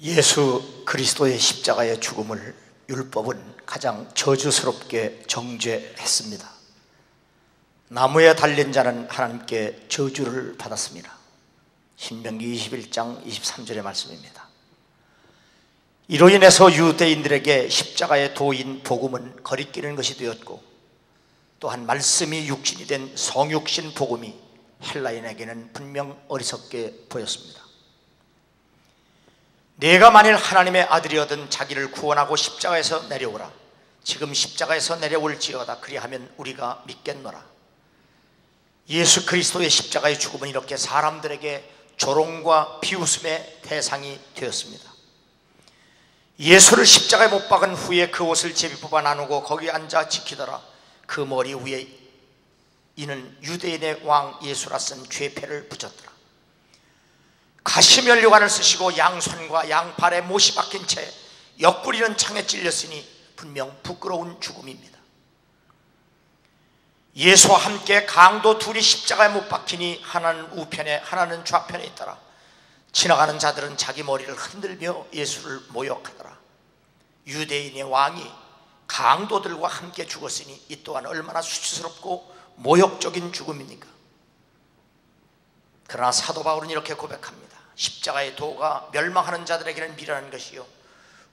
예수 그리스도의 십자가의 죽음을 율법은 가장 저주스럽게 정죄했습니다. 나무에 달린 자는 하나님께 저주를 받았습니다. 신명기 21장 23절의 말씀입니다. 이로 인해서 유대인들에게 십자가의 도인 복음은 거리끼는 것이 되었고, 또한 말씀이 육신이 된 성육신 복음이 헬라인에게는 분명 어리석게 보였습니다. 내가 만일 하나님의 아들이어든 자기를 구원하고 십자가에서 내려오라. 지금 십자가에서 내려올지어다. 그리하면 우리가 믿겠노라. 예수 그리스도의 십자가의 죽음은 이렇게 사람들에게 조롱과 비웃음의 대상이 되었습니다. 예수를 십자가에 못 박은 후에 그 옷을 제비 뽑아 나누고 거기 앉아 지키더라. 그 머리 위에 이는 유대인의 왕 예수라 쓴 죄패를 붙였더라. 가시면류관을 쓰시고 양손과 양팔에 못이 박힌 채 옆구리는 창에 찔렸으니 분명 부끄러운 죽음입니다. 예수와 함께 강도 둘이 십자가에 못 박히니 하나는 우편에 하나는 좌편에 있더라. 지나가는 자들은 자기 머리를 흔들며 예수를 모욕하더라. 유대인의 왕이 강도들과 함께 죽었으니 이 또한 얼마나 수치스럽고 모욕적인 죽음입니까? 그러나 사도 바울은 이렇게 고백합니다. 십자가의 도가 멸망하는 자들에게는 미련한 것이요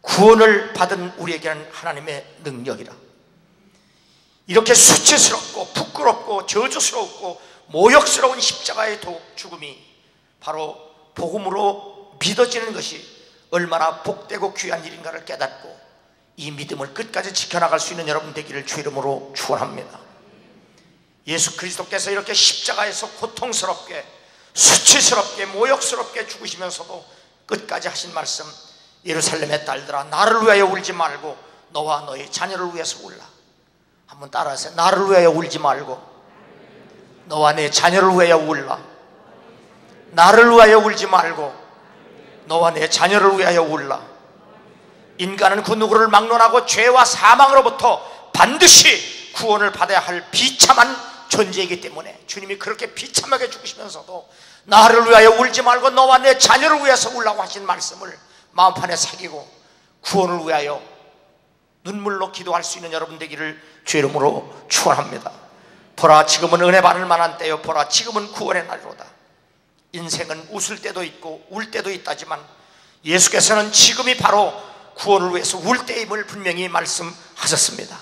구원을 받은 우리에게는 하나님의 능력이라. 이렇게 수치스럽고 부끄럽고 저주스럽고 모욕스러운 십자가의 죽음이 바로 복음으로 믿어지는 것이 얼마나 복되고 귀한 일인가를 깨닫고 이 믿음을 끝까지 지켜나갈 수 있는 여러분 되기를 주 이름으로 축원합니다. 예수 그리스도께서 이렇게 십자가에서 고통스럽게 수치스럽게 모욕스럽게 죽으시면서도 끝까지 하신 말씀, 예루살렘의 딸들아 나를 위하여 울지 말고 너와 너의 자녀를 위해서 울라. 한번 따라하세요. 나를 위하여 울지 말고 너와 내 자녀를 위하여 울라. 나를 위하여 울지 말고 너와 내 자녀를 위하여 울라. 인간은 그 누구를 막론하고 죄와 사망으로부터 반드시 구원을 받아야 할 비참한 존재이기 때문에 주님이 그렇게 비참하게 죽으시면서도 나를 위하여 울지 말고 너와 내 자녀를 위해서 울라고 하신 말씀을 마음판에 새기고 구원을 위하여 눈물로 기도할 수 있는 여러분 되기를 주 이름으로 축원합니다. 보라 지금은 은혜 받을 만한 때요 보라 지금은 구원의 날이로다. 인생은 웃을 때도 있고 울 때도 있다지만 예수께서는 지금이 바로 구원을 위해서 울 때임을 분명히 말씀하셨습니다.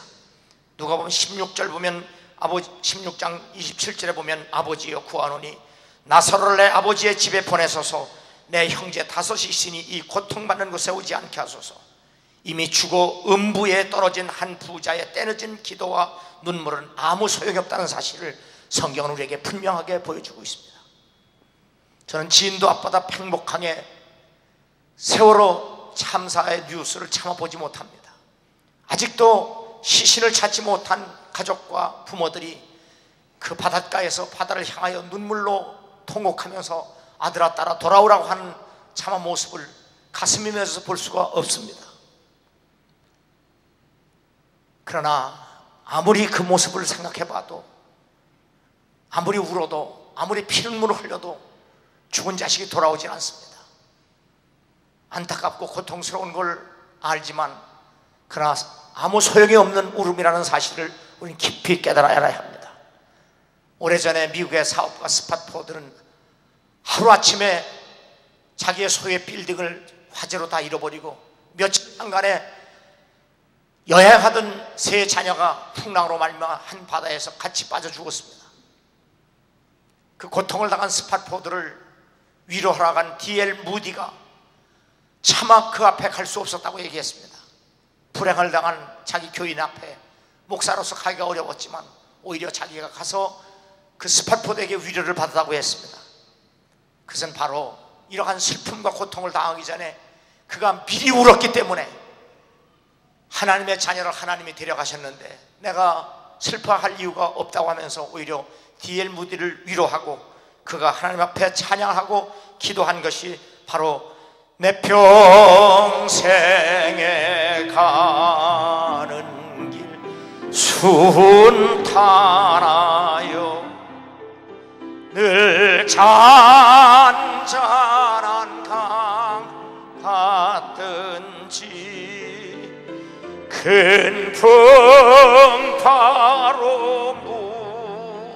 누가복음 16절 보면 16장 27절에 보면 아버지여 구하노니 나사로를 내 아버지의 집에 보내소서. 내 형제 다섯이 있으니 이 고통받는 곳에 오지 않게 하소서. 이미 죽어 음부에 떨어진 한 부자의 떼어진 기도와 눈물은 아무 소용이 없다는 사실을 성경은 우리에게 분명하게 보여주고 있습니다. 저는 지인도 앞바다 팽목항에 세월호 참사의 뉴스를 참아보지 못합니다. 아직도 시신을 찾지 못한 가족과 부모들이 그 바닷가에서 바다를 향하여 눈물로 통곡하면서 아들아 딸아 돌아오라고 하는 참한 모습을 가슴이 맺어서 볼 수가 없습니다. 그러나 아무리 그 모습을 생각해봐도 아무리 울어도 아무리 피눈물을 흘려도 죽은 자식이 돌아오지 않습니다. 안타깝고 고통스러운 걸 알지만 그러나 아무 소용이 없는 울음이라는 사실을 우리는 깊이 깨달아야 합니다. 오래전에 미국의 사업가 스팟포드는 하루아침에 자기의 소유의 빌딩을 화재로 다 잃어버리고 며칠간에 여행하던 세 자녀가 풍랑으로 말미암아 한 바다에서 같이 빠져 죽었습니다. 그 고통을 당한 스팟포드를 위로하러 간 D.L. 무디가 차마 그 앞에 갈 수 없었다고 얘기했습니다. 불행을 당한 자기 교인 앞에 목사로서 가기가 어려웠지만 오히려 자기가 가서 그 스팟포드에게 위로를 받았다고 했습니다. 그것은 바로 이러한 슬픔과 고통을 당하기 전에 그가 미리 울었기 때문에 하나님의 자녀를 하나님이 데려가셨는데 내가 슬퍼할 이유가 없다고 하면서 오히려 D.L. 무디를 위로하고 그가 하나님 앞에 찬양하고 기도한 것이 바로 내 평생에 가는 길 순탄하여 늘 잔잔한 강 같아 큰 풍파로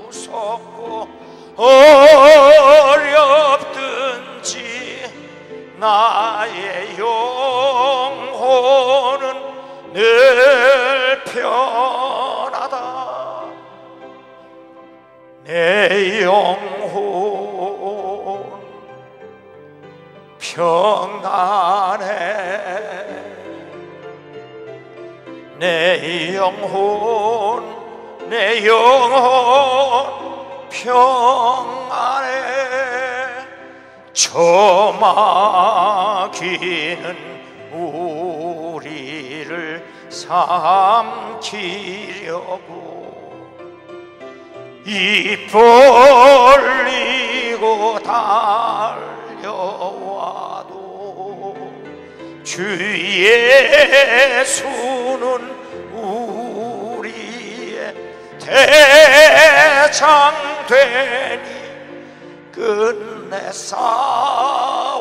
무섭고 어렵든지 나의 영혼은 늘 편하다. 내 영혼 평안해. 내 영혼 평안해. 저 마귀는 우리를 삼키려고 입 벌리고 달려와도 주 예수는 우리의 대장되니 끝내 싸워서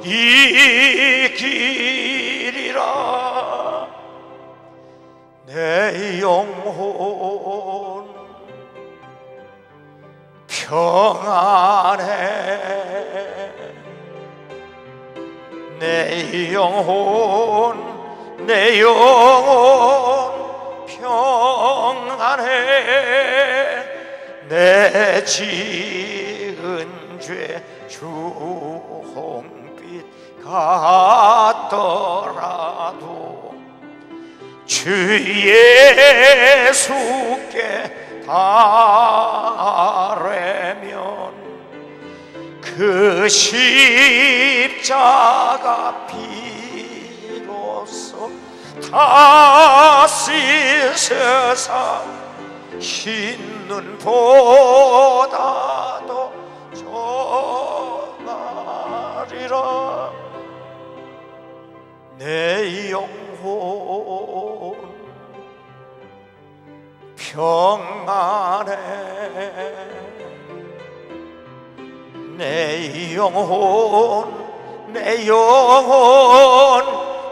이기리라. 내 영혼 평안해. 내 영혼 평안해. 내 지은 죄 주홍빛 같더라도 주 예수께 달래면 그 십자가 피로써 다 씻으사 흰 눈보다도 정하리라. 내 영혼 평안해. 내 영혼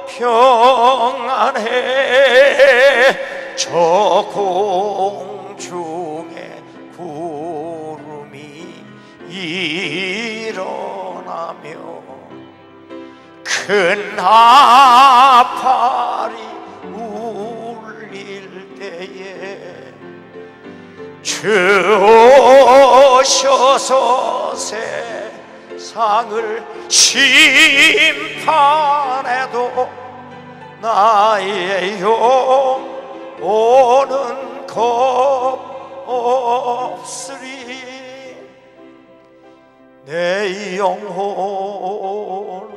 평안해. 저 공중에 구름이 일어나며 큰 나팔이 울릴 때에 주 오셔서 세상을 심판해도 나의 영혼은 겁 없으리. 내 영혼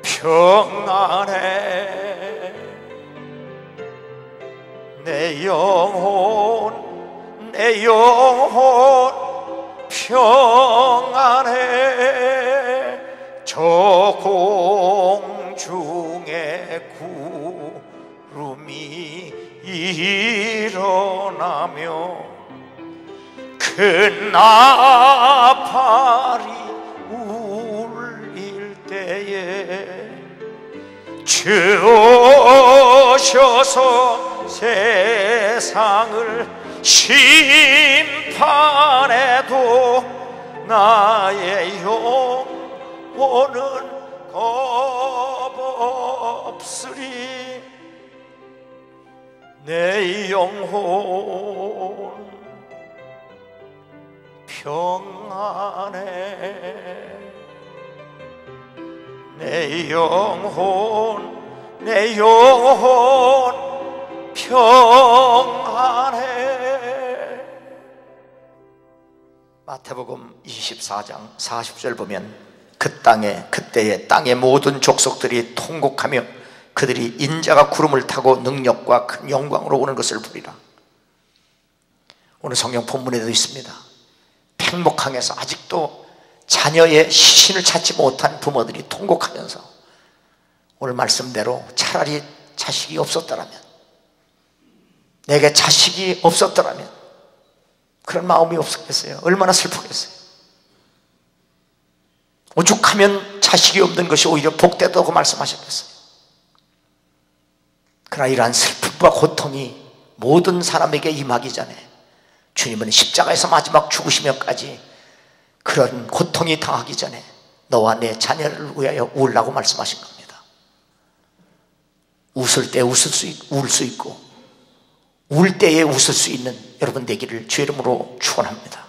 평안해. 내 영혼 평안해. 저 공중에 구름이 일어나며 큰 나팔이 울릴 때에 주 오셔서 세상을 심판해도 나의 영혼은 겁 없으리. 내 영혼 평안해. 내 영혼 평안해. 마태복음 24장 40절 보면 그때에 땅의 모든 족속들이 통곡하며 그들이 인자가 구름을 타고 능력과 큰 영광으로 오는 것을 보리라. 오늘 성경 본문에도 있습니다. 팽목항에서 아직도 자녀의 시신을 찾지 못한 부모들이 통곡하면서 오늘 말씀대로 차라리 자식이 없었더라면, 내게 자식이 없었더라면 그런 마음이 없었겠어요? 얼마나 슬프겠어요? 오죽하면 자식이 없는 것이 오히려 복되다고 말씀하셨겠어요? 그러나 이러한 슬픔과 고통이 모든 사람에게 임하기 전에 주님은 십자가에서 마지막 죽으시면까지 그런 고통이 당하기 전에 너와 내 자녀를 위하여 울라고 말씀하신 겁니다. 웃을 때 울 수 있고 울 때에 웃을 수 있는 여러분 되기를 주의 이름으로 축원합니다.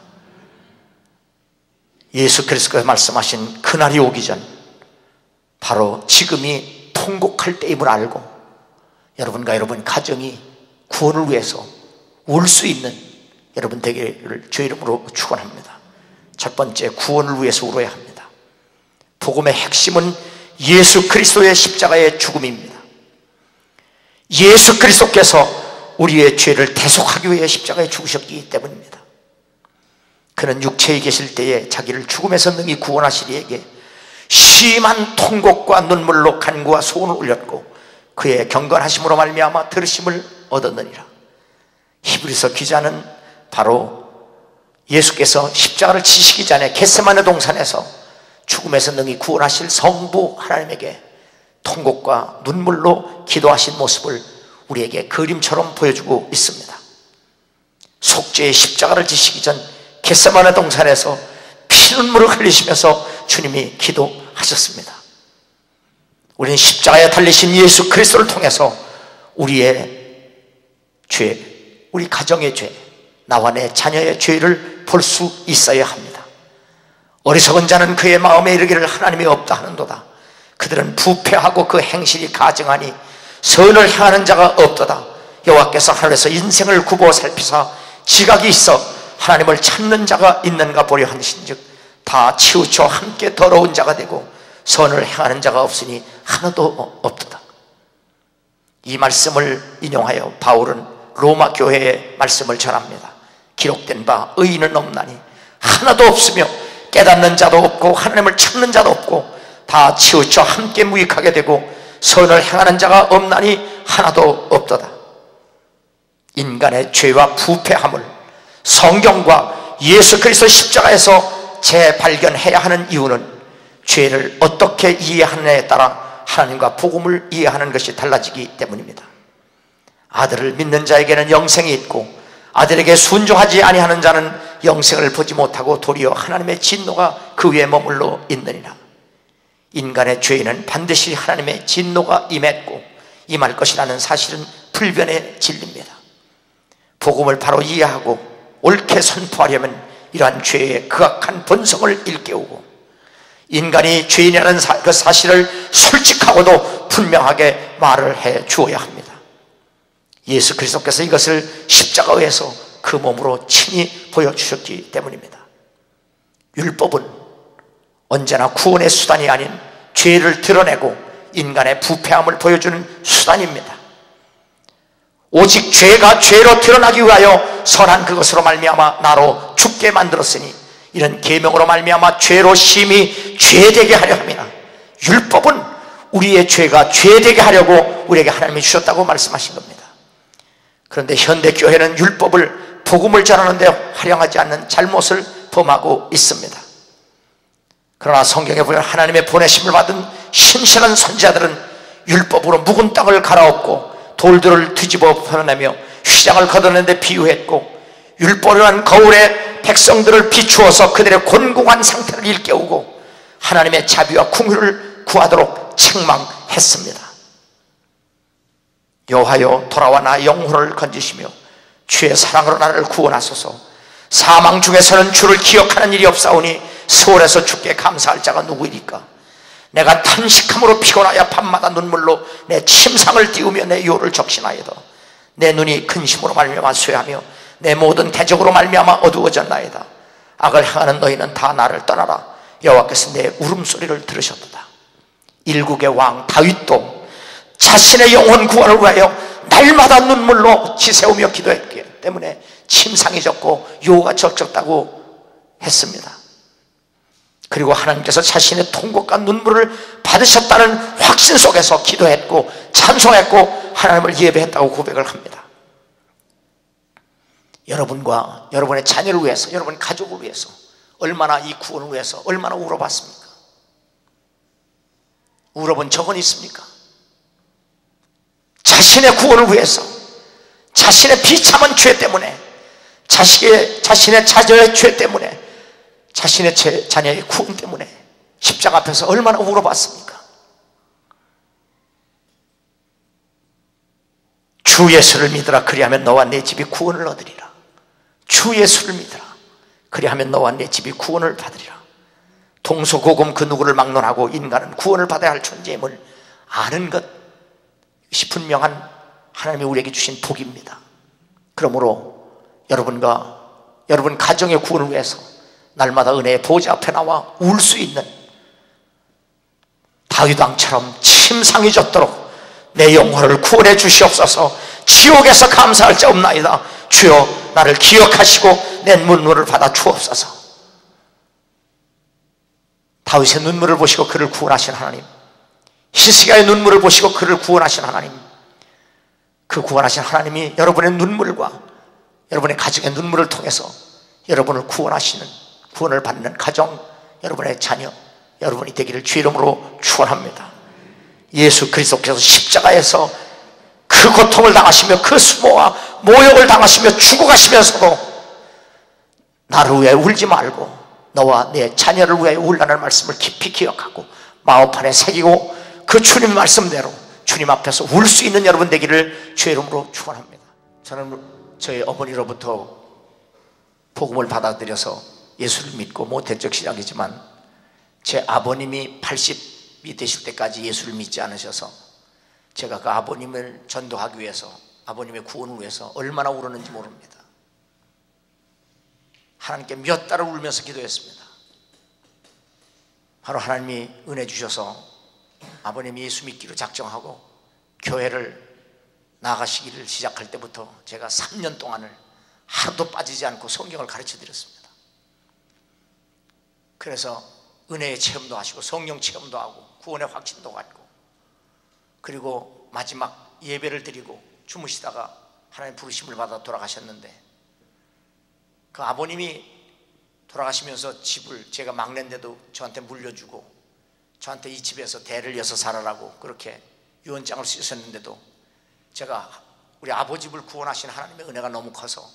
예수 그리스도가 말씀하신 그날이 오기 전 바로 지금이 통곡할 때임을 알고 여러분과 여러분 가정이 구원을 위해서 울 수 있는 여러분 되기를 주의 이름으로 축원합니다. 첫 번째, 구원을 위해서 울어야 합니다. 복음의 핵심은 예수 그리스도의 십자가의 죽음입니다. 예수 그리스도께서 우리의 죄를 대속하기 위해 십자가에 죽으셨기 때문입니다. 그는 육체에 계실 때에 자기를 죽음에서 능히 구원하시리에게 심한 통곡과 눈물로 간구와 소원을 올렸고 그의 경건하심으로 말미암아 들으심을 얻었느니라. 히브리서 기자는 바로 예수께서 십자가를 지시기 전에 겟세마네 동산에서 죽음에서 능히 구원하실 성부 하나님에게 통곡과 눈물로 기도하신 모습을 우리에게 그림처럼 보여주고 있습니다. 속죄의 십자가를 지시기 전 겟세마네 동산에서 피눈물을 흘리시면서 주님이 기도하셨습니다. 우리는 십자가에 달리신 예수 그리스도를 통해서 우리의 죄, 우리 가정의 죄, 나와 내 자녀의 죄를 볼 수 있어야 합니다. 어리석은 자는 그의 마음에 이르기를 하나님이 없다 하는도다. 그들은 부패하고 그 행실이 가증하니 선을 향하는 자가 없도다. 여호와께서 하늘에서 인생을 굽어 살피사 지각이 있어 하나님을 찾는 자가 있는가 보려 하신즉 다 치우쳐 함께 더러운 자가 되고 선을 행하는 자가 없으니 하나도 없도다. 이 말씀을 인용하여 바울은 로마 교회의 말씀을 전합니다. 기록된 바 의인은 없나니 하나도 없으며 깨닫는 자도 없고 하나님을 찾는 자도 없고 다 치우쳐 함께 무익하게 되고 선을 행하는 자가 없나니 하나도 없도다. 인간의 죄와 부패함을 성경과 예수 그리스도 십자가에서 재발견해야 하는 이유는 죄를 어떻게 이해하느냐에 따라 하나님과 복음을 이해하는 것이 달라지기 때문입니다. 아들을 믿는 자에게는 영생이 있고 아들에게 순종하지 아니하는 자는 영생을 보지 못하고 도리어 하나님의 진노가 그 위에 머물러 있느니라. 인간의 죄는 반드시 하나님의 진노가 임했고 임할 것이라는 사실은 불변의 진리입니다. 복음을 바로 이해하고 옳게 선포하려면 이러한 죄의 극악한 본성을 일깨우고 인간이 죄인이라는 그 사실을 솔직하고도 분명하게 말을 해 주어야 합니다. 예수 그리스도께서 이것을 십자가에서 그 몸으로 친히 보여주셨기 때문입니다. 율법은 언제나 구원의 수단이 아닌 죄를 드러내고 인간의 부패함을 보여주는 수단입니다. 오직 죄가 죄로 드러나기 위하여 선한 그것으로 말미암아 나로 죽게 만들었으니 이런 계명으로 말미암아 죄로 심히 죄되게 하려 함이나 율법은 우리의 죄가 죄되게 하려고 우리에게 하나님이 주셨다고 말씀하신 겁니다. 그런데 현대교회는 율법을 복음을 전하는 데 활용하지 않는 잘못을 범하고 있습니다. 그러나 성경에 보면 하나님의 보내심을 받은 신실한 선지자들은 율법으로 묵은 땅을 갈아엎고 돌들을 뒤집어 펴내며 휘장을 걷어내는데 비유했고 율법이란 거울에 백성들을 비추어서 그들의 곤궁한 상태를 일깨우고 하나님의 자비와 긍휼을 구하도록 책망했습니다. 여호와여 돌아와 나 영혼을 건지시며 주의 사랑으로 나를 구원하소서. 사망 중에서는 주를 기억하는 일이 없사오니 수월에서 주께 감사할 자가 누구이리까. 내가 탄식함으로 피곤하여 밤마다 눈물로 내 침상을 띄우며 내 요를 적신하여도 내 눈이 근심으로 말미암아 쇠하며 내 모든 대적으로 말미암아 어두워졌나이다. 악을 행하는 너희는 다 나를 떠나라. 여호와께서 내 울음소리를 들으셨도다. 일국의 왕 다윗도 자신의 영혼 구원을 위하여 날마다 눈물로 지새우며 기도했기 때문에 침상이 졌고 요가 적적다고 했습니다. 그리고 하나님께서 자신의 통곡과 눈물을 받으셨다는 확신 속에서 기도했고 찬송했고 하나님을 예배했다고 고백을 합니다. 여러분과 여러분의 자녀를 위해서, 여러분 가족을 위해서 얼마나 이 구원을 위해서 얼마나 울어봤습니까? 울어본 적은 있습니까? 자신의 구원을 위해서, 자신의 비참한 죄 때문에, 자신의 자녀의 죄 때문에, 자신의 자녀의 구원 때문에 십자가 앞에서 얼마나 울어봤습니까? 주 예수를 믿으라. 그리하면 너와 내 집이 구원을 얻으리라. 주 예수를 믿으라. 그리하면 너와 내 집이 구원을 받으리라. 동서고금 그 누구를 막론하고 인간은 구원을 받아야 할 존재임을 아는 것, 이것이 분명한 하나님이 우리에게 주신 복입니다. 그러므로 여러분과 여러분 가정의 구원을 위해서 날마다 은혜의 보좌 앞에 나와 울 수 있는 다윗 왕처럼 침상이 젖도록 내 영혼을 구원해 주시옵소서. 지옥에서 감사할 자 없나이다. 주여 나를 기억하시고 내 눈물을 받아 주옵소서. 다윗의 눈물을 보시고 그를 구원하신 하나님, 히스기야의 눈물을 보시고 그를 구원하신 하나님, 그 구원하신 하나님이 여러분의 눈물과 여러분의 가정의 눈물을 통해서 여러분을 구원하시는, 구원을 받는 가정, 여러분의 자녀, 여러분이 되기를 주 이름으로 축원합니다. 예수 그리스도께서 십자가에서 그 고통을 당하시며 그 수모와 모욕을 당하시며 죽어가시면서도 나를 위해 울지 말고 너와 내 자녀를 위해 울라는 말씀을 깊이 기억하고 마음판에 새기고 그 주님 말씀대로 주님 앞에서 울 수 있는 여러분 되기를 주의 이름으로 축원합니다. 저는 저희 어머니로부터 복음을 받아들여서 예수를 믿고 모태적 시작이지만 제 아버님이 80이 되실 때까지 예수를 믿지 않으셔서 제가 그 아버님을 전도하기 위해서, 아버님의 구원을 위해서 얼마나 울었는지 모릅니다. 하나님께 몇 달을 울면서 기도했습니다. 바로 하나님이 은혜 주셔서 아버님이 예수 믿기로 작정하고 교회를 나가시기를 시작할 때부터 제가 3년 동안을 하루도 빠지지 않고 성경을 가르쳐 드렸습니다. 그래서 은혜의 체험도 하시고 성령 체험도 하고 구원의 확신도 갖고, 그리고 마지막 예배를 드리고 주무시다가 하나님 부르심을 받아 돌아가셨는데, 그 아버님이 돌아가시면서 집을 제가 막내인데도 저한테 물려주고 저한테 이 집에서 대를 이어서 살아라고 그렇게 유언장을 쓰셨는데도 제가 우리 아버지 집을 구원하신 하나님의 은혜가 너무 커서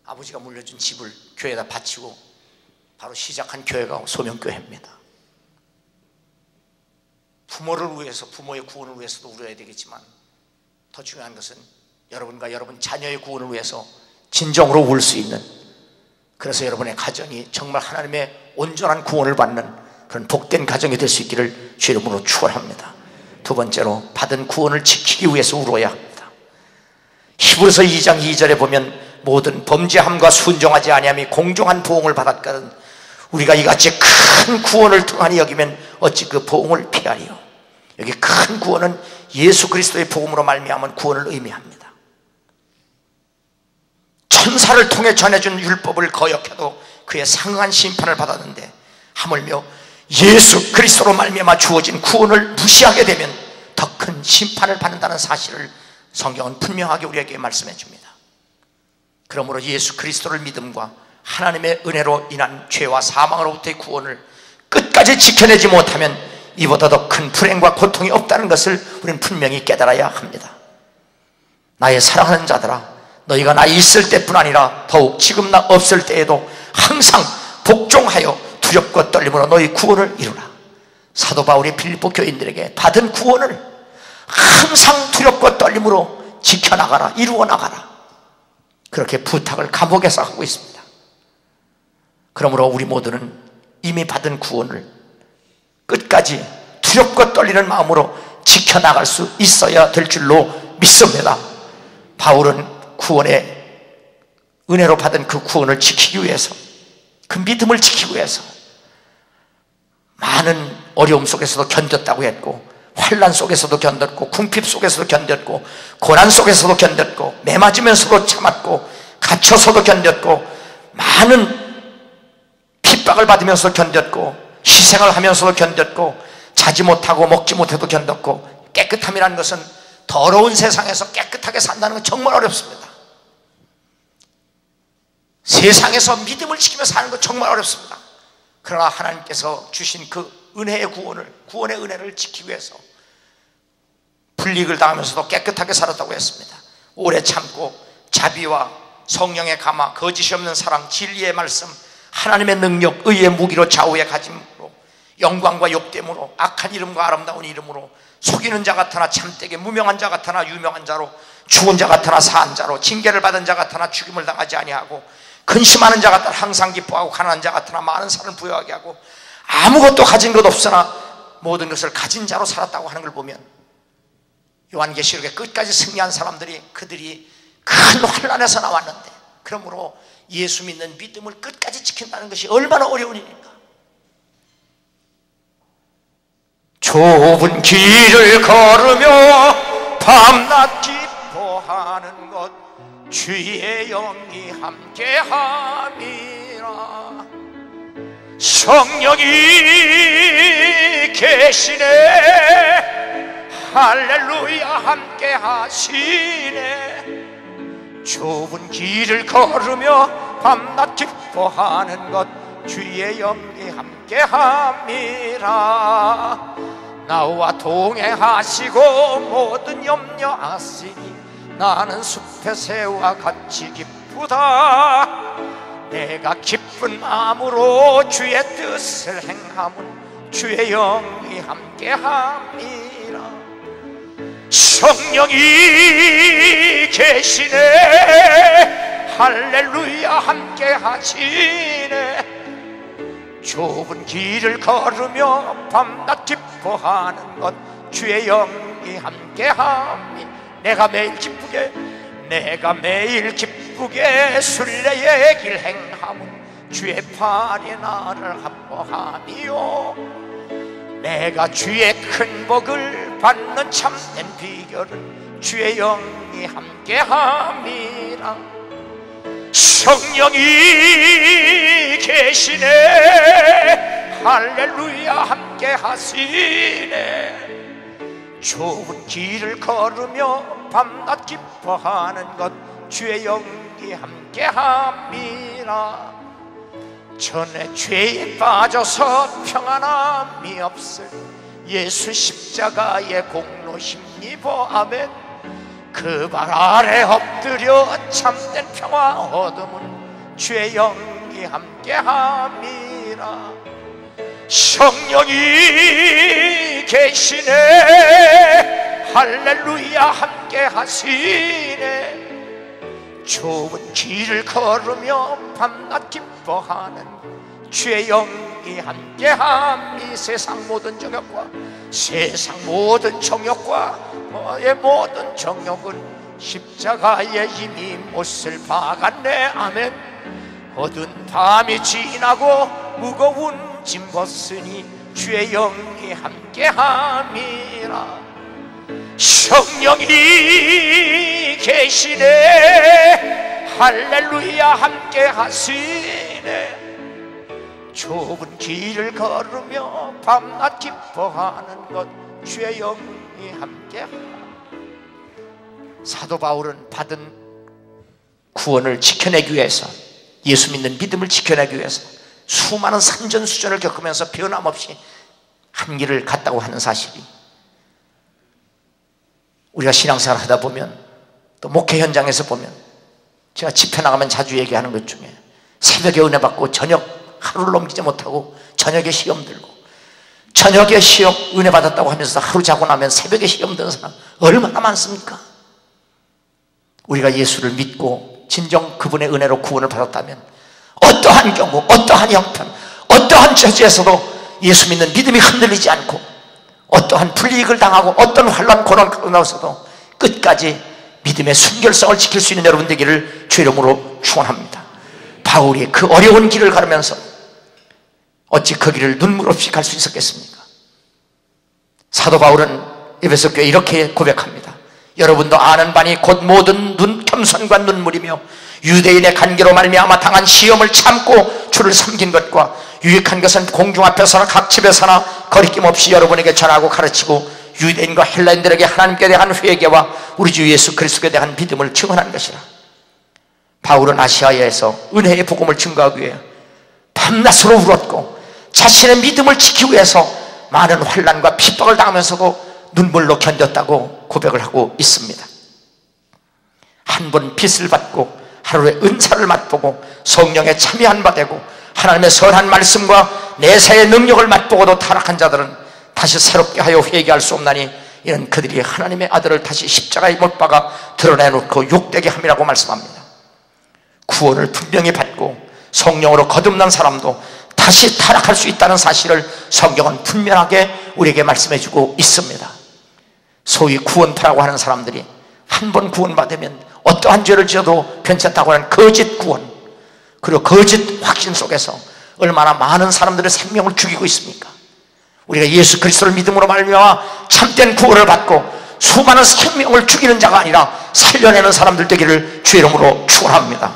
아버지가 물려준 집을 교회에다 바치고 바로 시작한 교회가 소명교회입니다. 부모를 위해서, 부모의 구원을 위해서도 울어야 되겠지만 더 중요한 것은 여러분과 여러분 자녀의 구원을 위해서 진정으로 울 수 있는, 그래서 여러분의 가정이 정말 하나님의 온전한 구원을 받는 그런 복된 가정이 될 수 있기를 주 이름으로 축원합니다. 두 번째로 받은 구원을 지키기 위해서 울어야 합니다. 히브리서 2장 2절에 보면 모든 범죄함과 순종하지 아니함이 공정한 보응을 받았거든 우리가 이같이 큰 구원을 등한히 여기면 어찌 그 보응을 피하리요. 여기 큰 구원은 예수 그리스도의 복음으로 말미암은 구원을 의미합니다. 천사를 통해 전해준 율법을 거역해도 그에 상응한 심판을 받았는데 하물며 예수 그리스도로 말미암아 주어진 구원을 무시하게 되면 더 큰 심판을 받는다는 사실을 성경은 분명하게 우리에게 말씀해 줍니다. 그러므로 예수 그리스도를 믿음과 하나님의 은혜로 인한 죄와 사망으로부터의 구원을 끝까지 지켜내지 못하면 이보다 더 큰 불행과 고통이 없다는 것을 우리는 분명히 깨달아야 합니다. 나의 사랑하는 자들아, 너희가 나 있을 때뿐 아니라 더욱 지금 나 없을 때에도 항상 복종하여 두렵고 떨림으로 너희 구원을 이루라. 사도 바울이 빌립보 교인들에게 받은 구원을 항상 두렵고 떨림으로 지켜나가라, 이루어나가라, 그렇게 부탁을 감옥에서 하고 있습니다. 그러므로 우리 모두는 이미 받은 구원을 끝까지 두렵고 떨리는 마음으로 지켜나갈 수 있어야 될 줄로 믿습니다. 바울은 구원의 은혜로 받은 그 구원을 지키기 위해서, 그 믿음을 지키기 위해서 많은 어려움 속에서도 견뎠다고 했고, 환난 속에서도 견뎠고, 궁핍 속에서도 견뎠고, 고난 속에서도 견뎠고, 매 맞으면서도 참았고, 갇혀서도 견뎠고, 많은 핍박을 받으면서도 견뎠고, 희생을 하면서도 견뎠고, 자지 못하고 먹지 못해도 견뎠고, 깨끗함이라는 것은 더러운 세상에서 깨끗하게 산다는 건 정말 어렵습니다. 세상에서 믿음을 지키며 사는 건 정말 어렵습니다. 그러나 하나님께서 주신 그 은혜의 구원을, 구원의 은혜를 지키기 위해서 불이익을 당하면서도 깨끗하게 살았다고 했습니다. 오래 참고 자비와 성령의 감화, 거짓이 없는 사랑, 진리의 말씀, 하나님의 능력, 의의 무기로 좌우에 가짐으로 영광과 욕됨으로 악한 이름과 아름다운 이름으로 속이는 자 같으나 참되게, 무명한 자 같으나 유명한 자로, 죽은 자 같으나 사한 자로, 징계를 받은 자 같으나 죽임을 당하지 아니하고, 근심하는 자 같으나 항상 기뻐하고, 가난한 자 같으나 많은 살을 부여하게 하고, 아무것도 가진 것 없으나 모든 것을 가진 자로 살았다고 하는 걸 보면, 요한계시록에 끝까지 승리한 사람들이 그들이 큰 환난에서 나왔는데, 그러므로 예수 믿는 믿음을 끝까지 지킨다는 것이 얼마나 어려운 일인가. 좁은 길을 걸으며 밤낮 기뻐하는 것 주의 영이 함께함이라. 성령이 계시네, 할렐루야 함께 하시네. 좁은 길을 걸으며 밤낮 기뻐하는 것 주의 영이 함께 함이라. 나와 동행하시고 모든 염려하시니 나는 숲의 새와 같이 기쁘다. 내가 기쁜 마음으로 주의 뜻을 행함은 주의 영이 함께 함이라. 성령이 계시네, 할렐루야 함께 하시네. 좁은 길을 걸으며 밤낮 기뻐하는 것 주의 영이 함께함이. 내가 매일 기쁘게 순례의 길 행함은 주의 팔이 나를 함께함이요. 내가 주의 큰 복을 받는 참된 비결은 주의 영이 함께함이라. 성령이 계시네, 할렐루야 함께 하시네. 좁은 길을 걸으며 밤낮 기뻐하는 것 주의 영이 함께 함이라. 전에 죄에 빠져서 평안함이 없을 예수 십자가의 공로 힘입어 아멘. 그 발 아래 엎드려 참된 평화 얻음은 주의 영이 함께 함이라. 성령이 계시네, 할렐루야 함께 하시네. 좁은 길을 걸으며 밤낮 기뻐하는 주의 영이 함께함이. 세상 모든 정욕과 너의 모든 정욕은 십자가에 이미 못을 박았네 아멘. 어두운 밤이 지나고 무거운 짐 벗으니 주의 영이 함께함이라. 성령이 계시네, 할렐루야 함께 하시네. 좁은 길을 걸으며 밤낮 기뻐하는 것 주의 영이 함께하라. 사도 바울은 받은 구원을 지켜내기 위해서, 예수 믿는 믿음을 지켜내기 위해서 수많은 산전수전을 겪으면서 변함없이 한 길을 갔다고 하는 사실이, 우리가 신앙생활을 하다 보면, 또 목회 현장에서 보면, 제가 집회 나가면 자주 얘기하는 것 중에 새벽에 은혜 받고 저녁 하루를 넘기지 못하고 저녁에 시험 들고, 저녁에 시험 은혜 받았다고 하면서 하루 자고 나면 새벽에 시험 드는 사람 얼마나 많습니까? 우리가 예수를 믿고 진정 그분의 은혜로 구원을 받았다면 어떠한 경우, 어떠한 형편, 어떠한 처지에서도 예수 믿는 믿음이 흔들리지 않고, 어떠한 불이익을 당하고 어떤 환난 고난 가운데서도 끝까지 믿음의 순결성을 지킬 수 있는 여러분 되기를 주의 이름으로 축원합니다. 바울이 그 어려운 길을 걸으면서 어찌 그 길을 눈물 없이 갈 수 있었겠습니까? 사도 바울은 에베소 교회에 이렇게 고백합니다. 여러분도 아는 바니 곧 모든 겸손과 눈물이며 유대인의 간계로 말미암아 당한 시험을 참고 주를 섬긴 것과 유익한 것은 공중 앞에서나 각 집에서나 거리낌 없이 여러분에게 전하고 가르치고 유대인과 헬라인들에게 하나님께 대한 회개와 우리 주 예수 그리스도에 대한 믿음을 증언한 것이라. 바울은 아시아에서 은혜의 복음을 증거하기 위해 밤낮으로 울었고 자신의 믿음을 지키기 위해서 많은 환난과 핍박을 당하면서도 눈물로 견뎠다고 고백을 하고 있습니다. 한 번 빚을 받고 하루의 은사를 맛보고 성령에 참여한 바 되고 하나님의 선한 말씀과 내세의 능력을 맛보고도 타락한 자들은 다시 새롭게 하여 회개할 수 없나니 이는 그들이 하나님의 아들을 다시 십자가에 못 박아 드러내놓고 욕되게 함이라고 말씀합니다. 구원을 분명히 받고 성령으로 거듭난 사람도 다시 타락할 수 있다는 사실을 성경은 분명하게 우리에게 말씀해주고 있습니다. 소위 구원파라고 하는 사람들이 한 번 구원받으면 어떠한 죄를 지어도 괜찮다고 하는 거짓 구원, 그리고 거짓 확신 속에서 얼마나 많은 사람들의 생명을 죽이고 있습니까? 우리가 예수 그리스도를 믿음으로 말미암아 참된 구원을 받고 수많은 생명을 죽이는 자가 아니라 살려내는 사람들 되기를 주의 이름으로 축원합니다.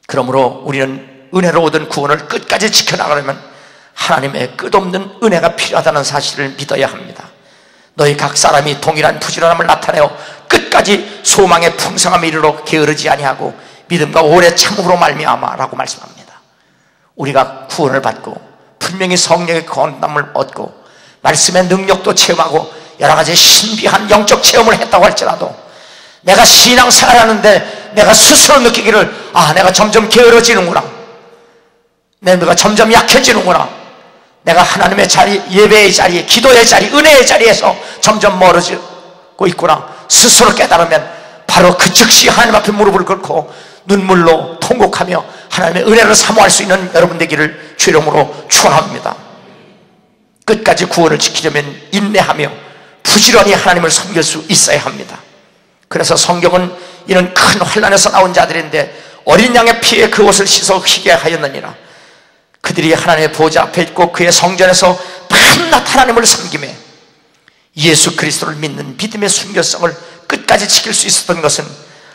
그러므로 우리는 은혜로 얻은 구원을 끝까지 지켜나가려면 하나님의 끝없는 은혜가 필요하다는 사실을 믿어야 합니다. 너희 각 사람이 동일한 부지런함을 나타내어 끝까지 소망의 풍성함에 이르러 게으르지 아니하고 믿음과 오래 참음으로 말미암아 라고 말씀합니다. 우리가 구원을 받고 분명히 성령의 건담을 얻고 말씀의 능력도 체험하고 여러 가지 신비한 영적 체험을 했다고 할지라도 내가 신앙생활하는데 내가 스스로 느끼기를 내가 점점 게으러지는구나, 내가 점점 약해지는구나, 내가 하나님의 자리, 예배의 자리, 기도의 자리, 은혜의 자리에서 점점 멀어지고 있구나 스스로 깨달으면 바로 그 즉시 하나님 앞에 무릎을 꿇고 눈물로 통곡하며 하나님의 은혜를 사모할 수 있는 여러분 되기를 주의 이름으로 축원합니다. 끝까지 구원을 지키려면 인내하며 부지런히 하나님을 섬길 수 있어야 합니다. 그래서 성경은 이는 큰 환난에서 나온 자들인데 어린 양의 피에 그 옷을 씻어 희게 하였느니라. 그들이 하나님의 보좌 앞에 있고 그의 성전에서 밤낮 하나님을 섬기며 예수 그리스도를 믿는 믿음의 순결성을 끝까지 지킬 수 있었던 것은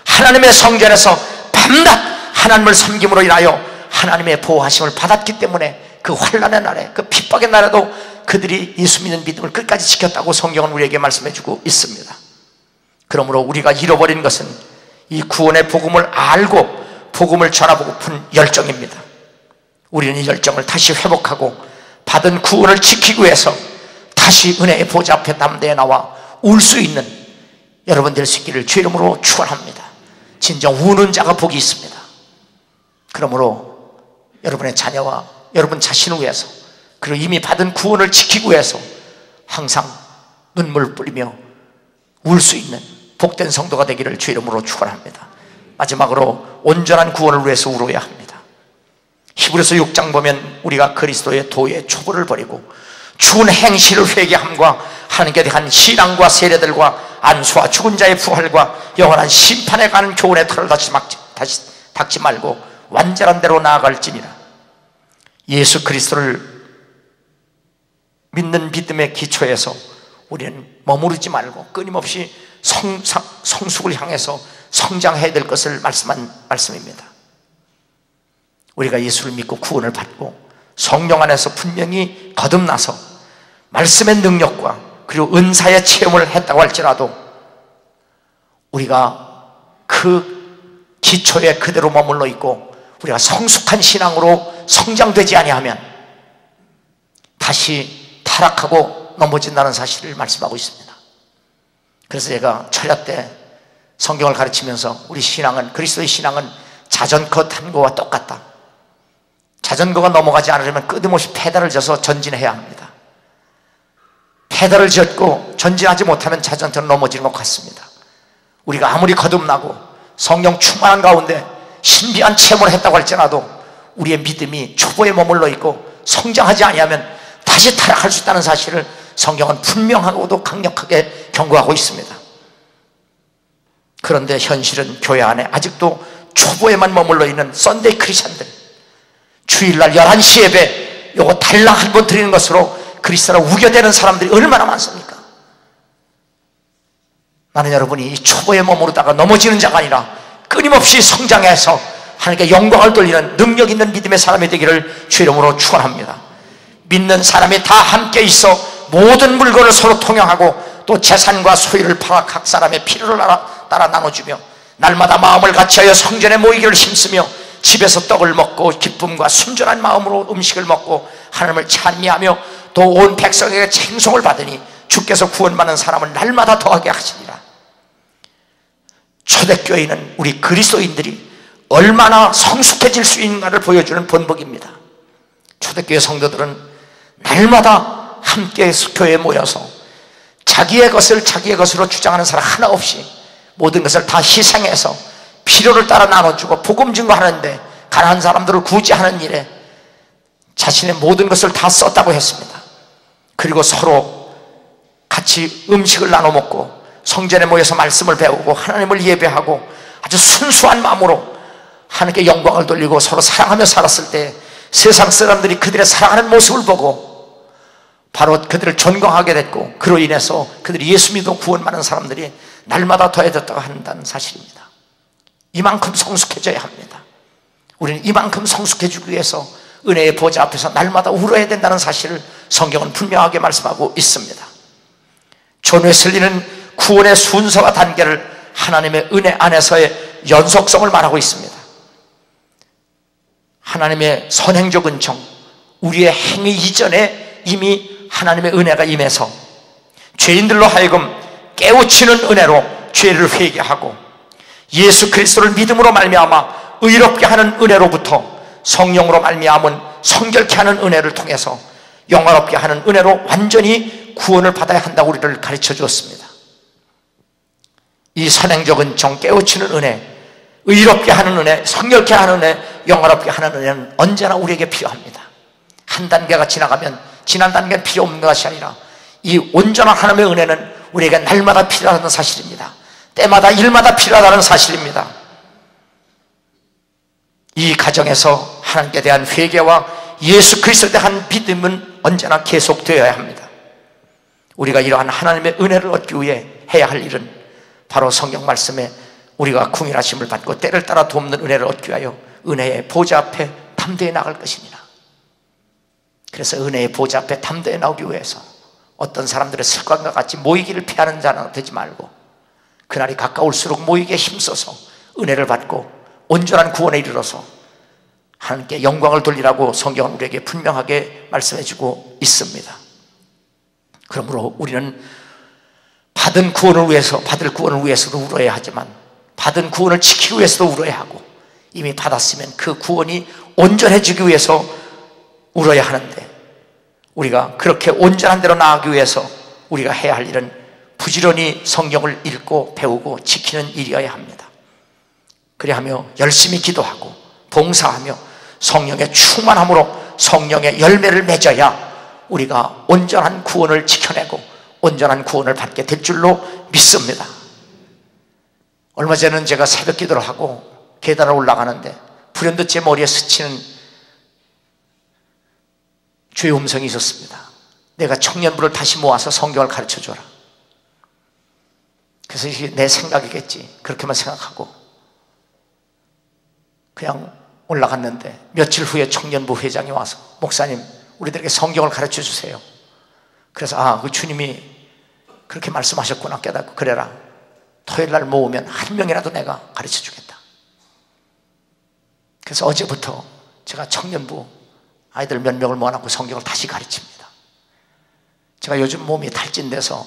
하나님의 성전에서 밤낮 하나님을 섬김으로 인하여 하나님의 보호하심을 받았기 때문에 그 환난의 날에, 그 핍박의 날에도 그들이 예수 믿는 믿음을 끝까지 지켰다고 성경은 우리에게 말씀해주고 있습니다. 그러므로 우리가 잃어버린 것은 이 구원의 복음을 알고 복음을 전하고픈 열정입니다. 우리는 이 열정을 다시 회복하고 받은 구원을 지키기 위해서 다시 은혜의 보좌 앞에 담대에 나와 울 수 있는 여러분 될 수 있기를 주의 이름으로 축원합니다. 진정 우는 자가 복이 있습니다. 그러므로 여러분의 자녀와 여러분 자신을 위해서, 그리고 이미 받은 구원을 지키기 위해서 항상 눈물 뿌리며 울 수 있는 복된 성도가 되기를 주의 이름으로 축원합니다. 마지막으로 온전한 구원을 위해서 울어야 합니다. 히브리서 6장 보면 우리가 그리스도의 도의 초보를 버리고 죽은 행실을 회개함과 하나님께 대한 신앙과 세례들과 안수와 죽은 자의 부활과 영원한 심판에 가는 교훈의 털을 다시 닦지 말고 완전한 대로 나아갈지니라. 예수 그리스도를 믿는 믿음의 기초에서 우리는 머무르지 말고 끊임없이 성숙을 향해서 성장해야 될 것을 말씀한 말씀입니다. 우리가 예수를 믿고 구원을 받고 성령 안에서 분명히 거듭나서 말씀의 능력과 그리고 은사의 체험을 했다고 할지라도 우리가 그 기초에 그대로 머물러 있고 우리가 성숙한 신앙으로 성장되지 아니하면 다시 타락하고 넘어진다는 사실을 말씀하고 있습니다. 그래서 제가 철야 때 성경을 가르치면서 우리 신앙은, 그리스도의 신앙은 자전거 탄 거와 똑같다. 자전거가 넘어가지 않으려면 끊임없이 페달을 져서 전진해야 합니다. 페달을 젓고 전진하지 못하면 자전거는 넘어지는 것 같습니다. 우리가 아무리 거듭나고 성령 충만한 가운데 신비한 체험을 했다고 할지라도 우리의 믿음이 초보에 머물러 있고 성장하지 아니하면 다시 타락할 수 있다는 사실을 성경은 분명하고도 강력하게 경고하고 있습니다. 그런데 현실은 교회 안에 아직도 초보에만 머물러 있는 썬데이 크리스찬들, 주일날 11시 예배 요거 달랑 한 번 드리는 것으로 그리스도를 우겨대는 사람들이 얼마나 많습니까? 나는 여러분이 이 초보에 머무르다가 넘어지는 자가 아니라 끊임없이 성장해서 하나님께 영광을 돌리는 능력 있는 믿음의 사람이 되기를 주의 이름으로 축원합니다. 믿는 사람이 다 함께 있어 모든 물건을 서로 통용하고 또 재산과 소유를 팔아 각 사람의 필요를 따라 나눠주며 날마다 마음을 같이하여 성전에 모이기를 힘쓰며 집에서 떡을 먹고 기쁨과 순전한 마음으로 음식을 먹고 하나님을 찬미하며 또 온 백성에게稱颂을 받으니 주께서 구원받는 사람을 날마다 더하게 하시리라. 초대교회는 우리 그리스도인들이 얼마나 성숙해질 수 있는가를 보여주는 본보기입니다. 초대교회 성도들은 날마다 함께 교회에 모여서 자기의 것을 자기의 것으로 주장하는 사람 하나 없이 모든 것을 다 희생해서 필요를 따라 나눠주고 복음 증거하는데, 가난한 사람들을 구제하는 일에 자신의 모든 것을 다 썼다고 했습니다. 그리고 서로 같이 음식을 나눠 먹고 성전에 모여서 말씀을 배우고 하나님을 예배하고 아주 순수한 마음으로 하나님께 영광을 돌리고 서로 사랑하며 살았을 때 세상 사람들이 그들의 사랑하는 모습을 보고 바로 그들을 존경하게 됐고, 그로 인해서 그들이 예수 믿어 구원받는 사람들이 날마다 더해졌다고 한다는 사실입니다. 이만큼 성숙해져야 합니다. 우리는 이만큼 성숙해지기 위해서 은혜의 보좌 앞에서 날마다 울어야 된다는 사실을 성경은 분명하게 말씀하고 있습니다. 존 웨슬리는 구원의 순서와 단계를 하나님의 은혜 안에서의 연속성을 말하고 있습니다. 하나님의 선행적 은총, 우리의 행위 이전에 이미 하나님의 은혜가 임해서 죄인들로 하여금 깨우치는 은혜로 죄를 회개하고 예수 그리스도를 믿음으로 말미암아 의롭게 하는 은혜로부터 성령으로 말미암은 성결케 하는 은혜를 통해서 영화롭게 하는 은혜로 완전히 구원을 받아야 한다고 우리를 가르쳐 주었습니다. 이 선행적 은총, 깨우치는 은혜, 의롭게 하는 은혜, 성결케 하는 은혜, 영화롭게 하는 은혜는 언제나 우리에게 필요합니다. 한 단계가 지나가면 지난 단계는 필요 없는 것이 아니라 이 온전한 하나님의 은혜는 우리에게 날마다 필요하다는 사실입니다. 때마다 일마다 필요하다는 사실입니다. 이 가정에서 하나님께 대한 회개와 예수 그리스도에 대한 믿음은 언제나 계속되어야 합니다. 우리가 이러한 하나님의 은혜를 얻기 위해 해야 할 일은 바로 성경 말씀에 우리가 궁일하심을 받고 때를 따라 돕는 은혜를 얻기 위하여 은혜의 보좌 앞에 담대히 나갈 것입니다. 그래서 은혜의 보좌 앞에 담대히 나오기 위해서 어떤 사람들의 습관과 같이 모이기를 피하는 자는 되지 말고 그날이 가까울수록 모이기에 힘써서 은혜를 받고 온전한 구원에 이르러서 하나님께 영광을 돌리라고 성경은 우리에게 분명하게 말씀해주고 있습니다. 그러므로 우리는 받은 구원을 위해서, 받을 구원을 위해서도 울어야 하지만 받은 구원을 지키기 위해서도 울어야 하고 이미 받았으면 그 구원이 온전해지기 위해서 울어야 하는데, 우리가 그렇게 온전한 대로 나아가기 위해서 우리가 해야 할 일은 부지런히 성경을 읽고 배우고 지키는 일이어야 합니다. 그리하며 열심히 기도하고 봉사하며 성령의 충만함으로 성령의 열매를 맺어야 우리가 온전한 구원을 지켜내고 온전한 구원을 받게 될 줄로 믿습니다. 얼마 전에는 제가 새벽 기도를 하고 계단을 올라가는데 불현듯 제 머리에 스치는 주의 음성이 있었습니다. 내가 청년부를 다시 모아서 성경을 가르쳐줘라. 그래서 이게 내 생각이겠지, 그렇게만 생각하고 그냥 올라갔는데 며칠 후에 청년부 회장이 와서 목사님, 우리들에게 성경을 가르쳐 주세요. 그래서 그 주님이 그렇게 말씀하셨구나 깨닫고, 그래라, 토요일날 모으면 한 명이라도 내가 가르쳐 주겠다. 그래서 어제부터 제가 청년부 아이들 몇 명을 모아놓고 성경을 다시 가르칩니다. 제가 요즘 몸이 탈진돼서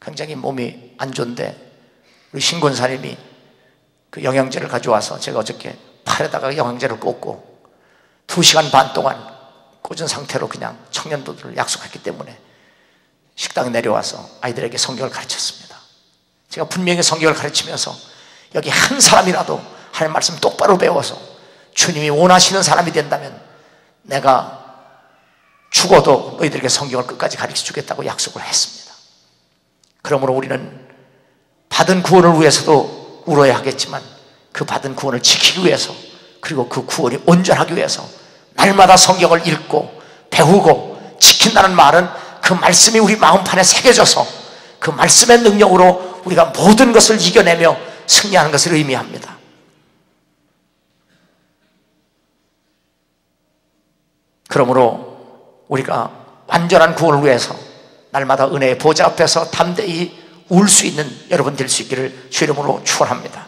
굉장히 몸이 안 좋은데 우리 신 권사님이 그 영양제를 가져와서 제가 어저께 팔에다가 영양제를 꽂고 2시간 반 동안 꽂은 상태로 그냥 청년부들을 약속했기 때문에 식당에 내려와서 아이들에게 성경을 가르쳤습니다. 제가 분명히 성경을 가르치면서 여기 한 사람이라도 하나님 말씀 똑바로 배워서 주님이 원하시는 사람이 된다면 내가 죽어도 너희들에게 성경을 끝까지 가르쳐 주겠다고 약속을 했습니다. 그러므로 우리는 받은 구원을 위해서도 울어야 하겠지만 그 받은 구원을 지키기 위해서, 그리고 그 구원이 온전하기 위해서 날마다 성경을 읽고 배우고 지킨다는 말은 그 말씀이 우리 마음판에 새겨져서 그 말씀의 능력으로 우리가 모든 것을 이겨내며 승리하는 것을 의미합니다. 그러므로 우리가 완전한 구원을 위해서 날마다 은혜의 보좌 앞에서 담대히 울 수 있는 여러분 될 수 있기를 주 이름으로 축원합니다.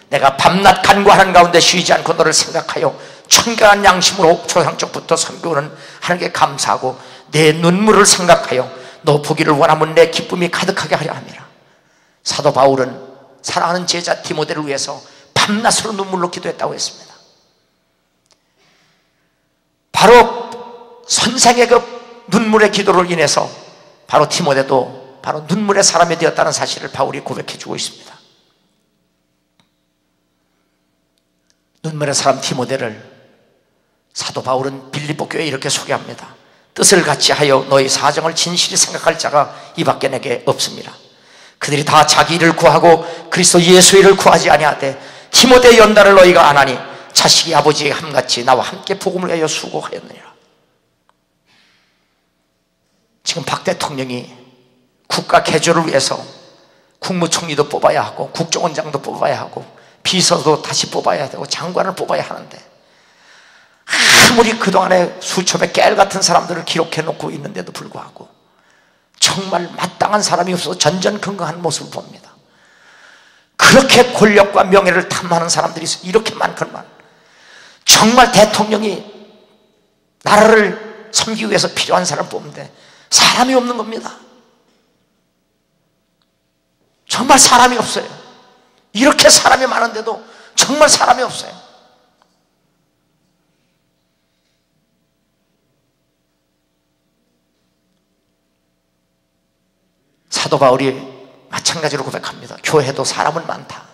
내가 밤낮 간구하는 가운데 쉬지 않고 너를 생각하여 청결한 양심으로 초상적부터 섬기는 하나님께 감사하고 내 눈물을 생각하여 너 보기를 원하면 내 기쁨이 가득하게 하려 함이라. 사도 바울은 사랑하는 제자 디모데를 위해서 밤낮으로 눈물로 기도했다고 했습니다. 바로 선생의 그 눈물의 기도로 인해서 바로 디모데도 바로 눈물의 사람이 되었다는 사실을 바울이 고백해 주고 있습니다. 눈물의 사람 디모데를 사도 바울은 빌립보 교회에 이렇게 소개합니다. 뜻을 같이 하여 너희 사정을 진실히 생각할 자가 이 밖에 내게 없습니다. 그들이 다 자기 일을 구하고 그리스도 예수의 일을 구하지 아니하되 디모데의 연단을 너희가 안 하니 자식이 아버지의 함같이 나와 함께 복음을 위하여 수고하였느니라. 지금 박 대통령이 국가 개조를 위해서 국무총리도 뽑아야 하고 국정원장도 뽑아야 하고 비서도 다시 뽑아야 되고 장관을 뽑아야 하는데 아무리 그동안에 수첩에 깨알 같은 사람들을 기록해 놓고 있는데도 불구하고 정말 마땅한 사람이 없어서 전전긍긍한 모습을 봅니다. 그렇게 권력과 명예를 탐하는 사람들이 이렇게 많건만 정말 대통령이 나라를 섬기기 위해서 필요한 사람을 뽑는데 사람이 없는 겁니다. 정말 사람이 없어요. 이렇게 사람이 많은데도 정말 사람이 없어요. 사도 바울이 마찬가지로 고백합니다. 교회도 사람은 많다.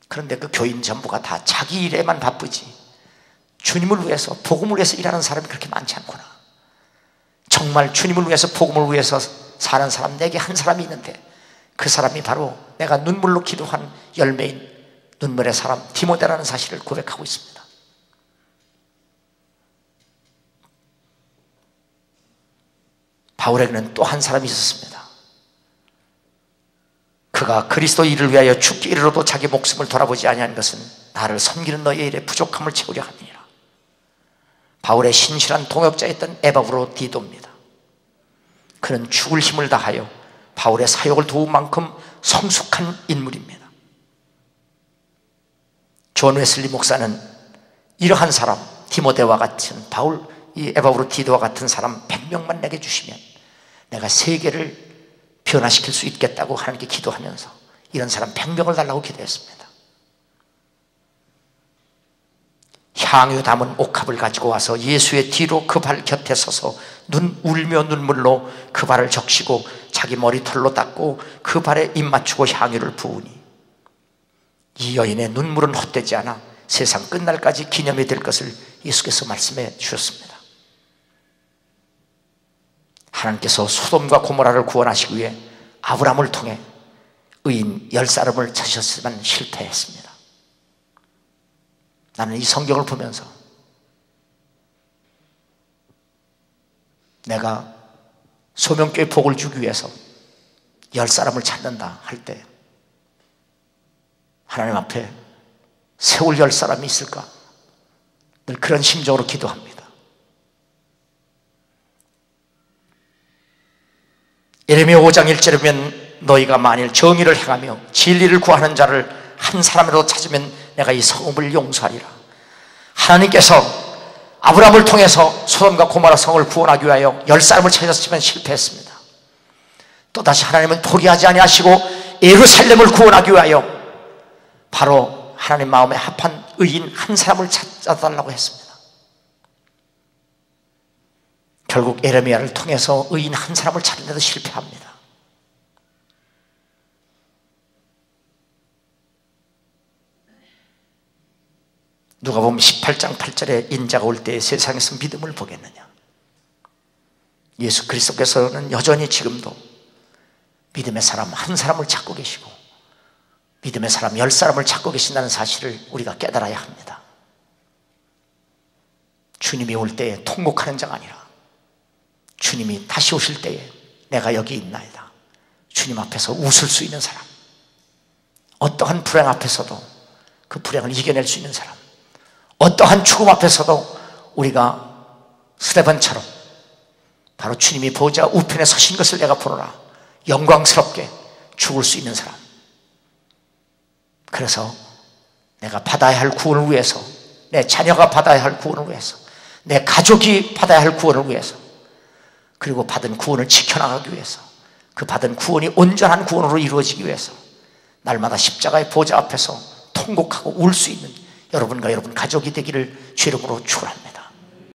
그런데 그 교인 전부가 다 자기 일에만 바쁘지 주님을 위해서 복음을 위해서 일하는 사람이 그렇게 많지 않구나. 정말 주님을 위해서 복음을 위해서 사는 사람 내게 한 사람이 있는데 그 사람이 바로 내가 눈물로 기도한 열매인 눈물의 사람 디모데라는 사실을 고백하고 있습니다. 바울에게는 또 한 사람이 있었습니다. 그가 그리스도 일을 위하여 죽기 이르러도 자기 목숨을 돌아보지 아니한 것은 나를 섬기는 너희의 일에 부족함을 채우려 함이니라. 바울의 신실한 동역자였던 에바브로디도입니다. 그는 죽을 힘을 다하여 바울의 사역을 도울 만큼 성숙한 인물입니다. 존 웨슬리 목사는 이러한 사람 디모데와 같은 바울 이 에바브로디도와 같은 사람 100명만 내게 주시면 내가 세계를 변화시킬 수 있겠다고 하나님께 기도하면서 이런 사람 100명을 달라고 기도했습니다. 향유 담은 옥합을 가지고 와서 예수의 뒤로 그 발 곁에 서서 울며 눈물로 그 발을 적시고 자기 머리털로 닦고 그 발에 입 맞추고 향유를 부으니 이 여인의 눈물은 헛되지 않아 세상 끝날까지 기념이 될 것을 예수께서 말씀해 주셨습니다. 하나님께서 소돔과 고모라를 구원하시기 위해 아브라함을 통해 의인 10사람을 찾으셨지만 실패했습니다. 나는 이 성경을 보면서 내가 소명교회 복을 주기 위해서 10사람을 찾는다 할 때 하나님 앞에 세울 10사람이 있을까? 늘 그런 심정으로 기도합니다. 예레미야 5장 1절이면 너희가 만일 정의를 행하며 진리를 구하는 자를 한 사람이라도 찾으면 내가 이 성읍을 용서하리라. 하나님께서 아브라함을 통해서 소돔과 고모라 성을 구원하기 위하여 10사람을 찾았지만 실패했습니다. 또다시 하나님은 포기하지 아니하시고 예루살렘을 구원하기 위하여 바로 하나님 마음에 합한 의인 한 사람을 찾아달라고 했습니다. 결국 예레미야를 통해서 의인 한 사람을 찾는데도 실패합니다. 누가 보면 18장 8절에 인자가 올 때 세상에서 믿음을 보겠느냐. 예수 그리스도께서는 여전히 지금도 믿음의 사람 한 사람을 찾고 계시고 믿음의 사람 10사람을 찾고 계신다는 사실을 우리가 깨달아야 합니다. 주님이 올 때에 통곡하는 자가 아니라 주님이 다시 오실 때에 내가 여기 있나이다. 주님 앞에서 웃을 수 있는 사람, 어떠한 불행 앞에서도 그 불행을 이겨낼 수 있는 사람, 어떠한 죽음 앞에서도 우리가 스데반처럼 바로 주님이 보좌 우편에 서신 것을 내가 보노라 영광스럽게 죽을 수 있는 사람. 그래서 내가 받아야 할 구원을 위해서, 내 자녀가 받아야 할 구원을 위해서, 내 가족이 받아야 할 구원을 위해서 그리고 받은 구원을 지켜나가기 위해서, 그 받은 구원이 온전한 구원으로 이루어지기 위해서 날마다 십자가의 보좌 앞에서 통곡하고 울 수 있는 여러분과 여러분 가족이 되기를 주의 이름으로 축원합니다.